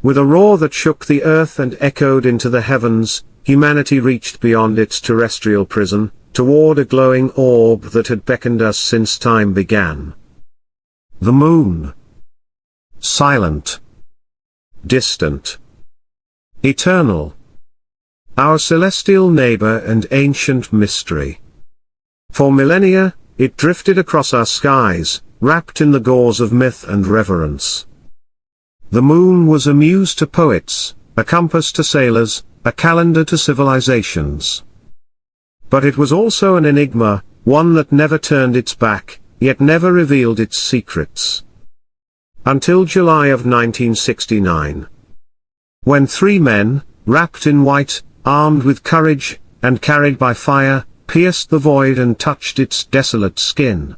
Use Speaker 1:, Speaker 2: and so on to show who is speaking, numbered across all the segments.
Speaker 1: With a roar that shook the earth and echoed into the heavens, humanity reached beyond its terrestrial prison, toward a glowing orb that had beckoned us since time began. The moon. Silent. Distant. Eternal. Our celestial neighbor and ancient mystery. For millennia, it drifted across our skies, wrapped in the gauze of myth and reverence. The moon was a muse to poets, a compass to sailors, a calendar to civilizations. But it was also an enigma, one that never turned its back, yet never revealed its secrets. Until July of 1969. When three men, wrapped in white, armed with courage, and carried by fire, pierced the void and touched its desolate skin.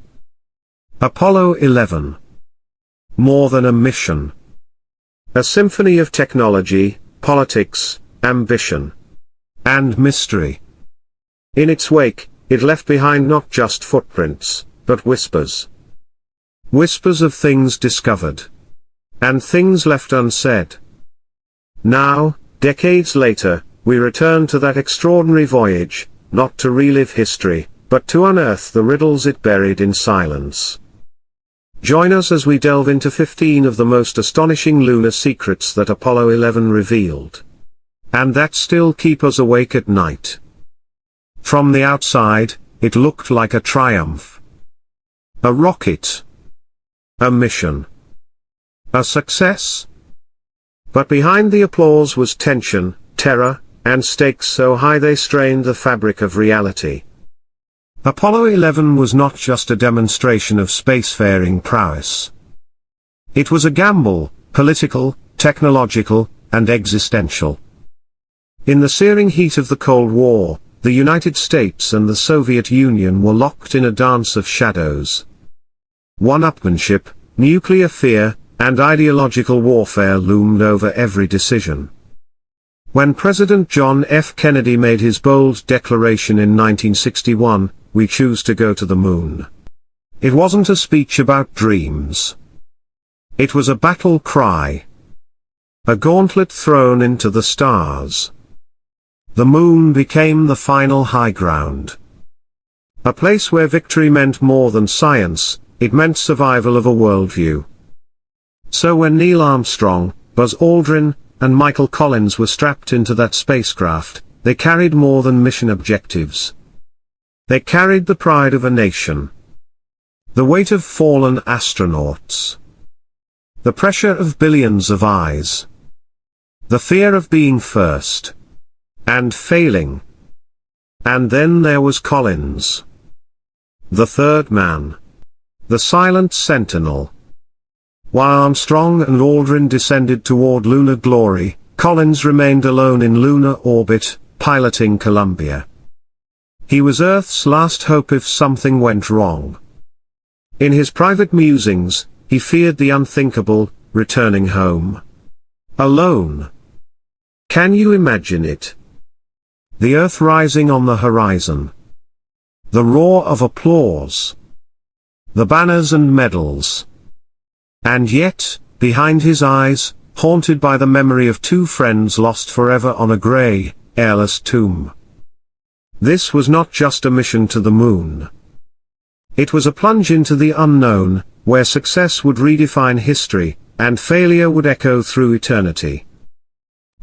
Speaker 1: Apollo 11. More than a mission. A symphony of technology, politics, ambition, and mystery. In its wake, it left behind not just footprints, but whispers. Whispers of things discovered. And things left unsaid. Now, decades later, we return to that extraordinary voyage, not to relive history, but to unearth the riddles it buried in silence. Join us as we delve into 15 of the most astonishing lunar secrets that Apollo 11 revealed. And that still keep us awake at night. From the outside, it looked like a triumph. A rocket. A mission. A success. But behind the applause was tension, terror, and stakes so high they strained the fabric of reality. Apollo 11 was not just a demonstration of spacefaring prowess. It was a gamble, political, technological, and existential. In the searing heat of the Cold War, the United States and the Soviet Union were locked in a dance of shadows. One-upmanship, nuclear fear, and ideological warfare loomed over every decision. When President John F. Kennedy made his bold declaration in 1961, "We choose to go to the moon," it wasn't a speech about dreams. It was a battle cry. A gauntlet thrown into the stars. The moon became the final high ground. A place where victory meant more than science, it meant survival of a worldview. So when Neil Armstrong, Buzz Aldrin, and Michael Collins were strapped into that spacecraft, they carried more than mission objectives. They carried the pride of a nation. The weight of fallen astronauts. The pressure of billions of eyes. The fear of being first. And failing. And then there was Collins. The third man. The silent sentinel. While Armstrong and Aldrin descended toward lunar glory, Collins remained alone in lunar orbit, piloting Columbia. He was Earth's last hope if something went wrong. In his private musings, he feared the unthinkable, returning home. Alone. Can you imagine it? The Earth rising on the horizon. The roar of applause. The banners and medals. And yet, behind his eyes, haunted by the memory of two friends lost forever on a grey, airless tomb. This was not just a mission to the moon. It was a plunge into the unknown, where success would redefine history, and failure would echo through eternity.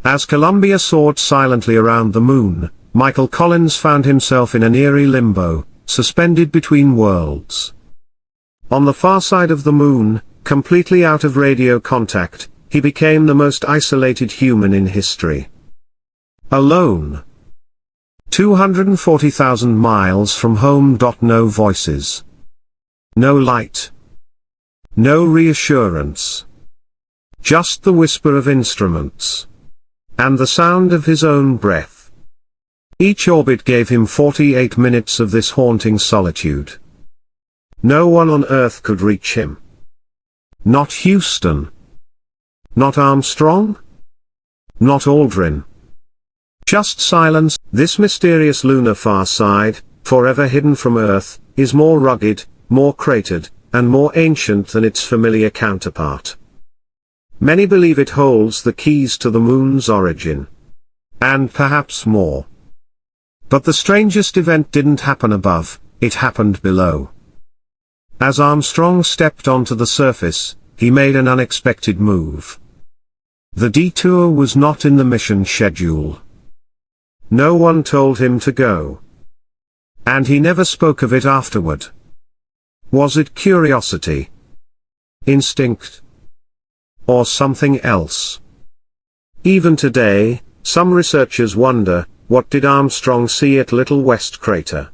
Speaker 1: As Columbia soared silently around the moon, Michael Collins found himself in an eerie limbo, suspended between worlds. On the far side of the moon, completely out of radio contact, he became the most isolated human in history. Alone. 240,000 miles from home. No voices. No light. No reassurance. Just the whisper of instruments. And the sound of his own breath. Each orbit gave him 48 minutes of this haunting solitude. No one on Earth could reach him. Not Houston. Not Armstrong. Not Aldrin. Just silence. This mysterious lunar far side, forever hidden from Earth, is more rugged, more cratered, and more ancient than its familiar counterpart. Many believe it holds the keys to the moon's origin. And perhaps more. But the strangest event didn't happen above, it happened below. As Armstrong stepped onto the surface, he made an unexpected move. The detour was not in the mission schedule. No one told him to go. And he never spoke of it afterward. Was it curiosity? Instinct? Or something else? Even today, some researchers wonder, what did Armstrong see at Little West Crater?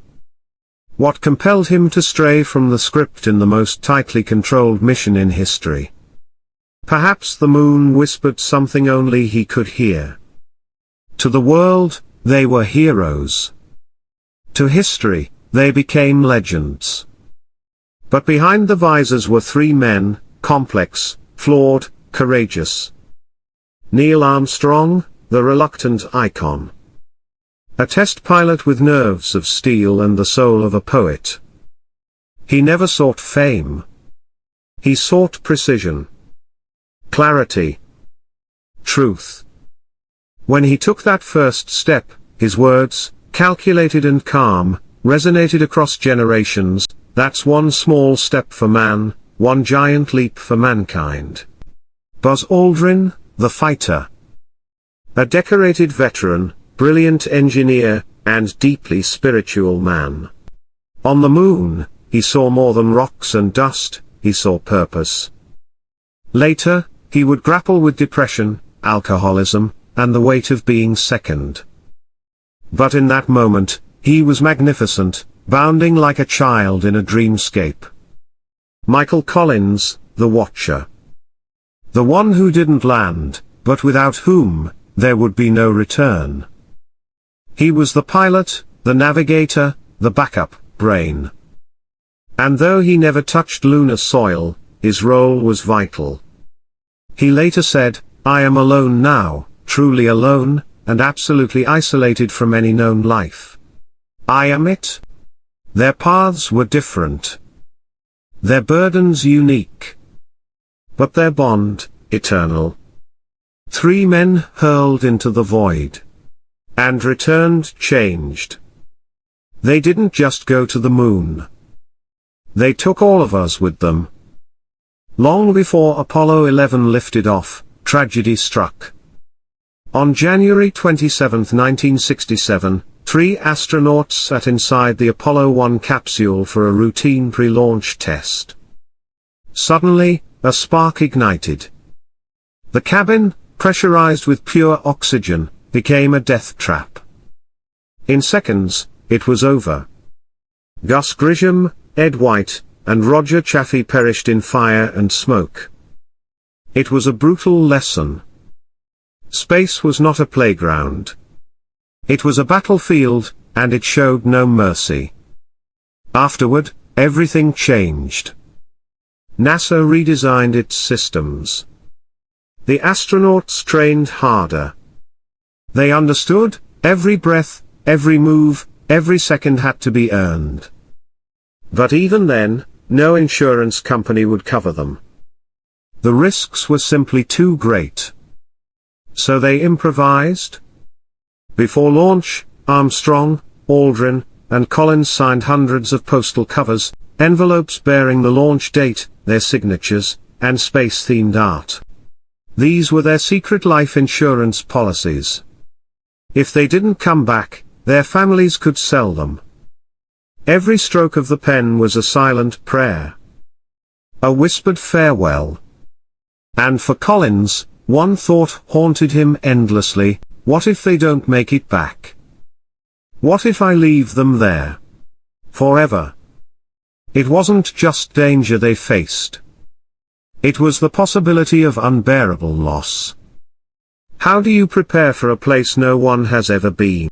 Speaker 1: What compelled him to stray from the script in the most tightly controlled mission in history? Perhaps the moon whispered something only he could hear. To the world, they were heroes. To history, they became legends. But behind the visors were three men, complex, flawed, courageous. Neil Armstrong, the reluctant icon. A test pilot with nerves of steel and the soul of a poet. He never sought fame. He sought precision. Clarity. Truth. When he took that first step, his words, calculated and calm, resonated across generations. That's one small step for man, one giant leap for mankind. Buzz Aldrin, the fighter. A decorated veteran, brilliant engineer, and deeply spiritual man. On the moon, he saw more than rocks and dust, he saw purpose. Later, he would grapple with depression, alcoholism, and the weight of being second. But in that moment, he was magnificent, bounding like a child in a dreamscape. Michael Collins, the watcher. The one who didn't land, but without whom, there would be no return. He was the pilot, the navigator, the backup brain. And though he never touched lunar soil, his role was vital. He later said, "I am alone now, truly alone, and absolutely isolated from any known life. I am it." Their paths were different. Their burdens unique. But their bond, eternal. Three men hurled into the void. And returned changed. They didn't just go to the moon. They took all of us with them. Long before Apollo 11 lifted off, tragedy struck. On January 27, 1967, 3 astronauts sat inside the Apollo 1 capsule for a routine pre-launch test. Suddenly, a spark ignited. The cabin, pressurized with pure oxygen, became a death trap. In seconds, it was over. Gus Grisham, Ed White, and Roger Chaffee perished in fire and smoke. It was a brutal lesson. Space was not a playground. It was a battlefield, and it showed no mercy. Afterward, everything changed. NASA redesigned its systems. The astronauts trained harder. They understood, every breath, every move, every second had to be earned. But even then, no insurance company would cover them. The risks were simply too great. So they improvised. Before launch, Armstrong, Aldrin, and Collins signed hundreds of postal covers, envelopes bearing the launch date, their signatures, and space-themed art. These were their secret life insurance policies. If they didn't come back, their families could sell them. Every stroke of the pen was a silent prayer. A whispered farewell. And for Collins, one thought haunted him endlessly: what if they don't make it back? What if I leave them there? Forever. It wasn't just danger they faced. It was the possibility of unbearable loss. How do you prepare for a place no one has ever been?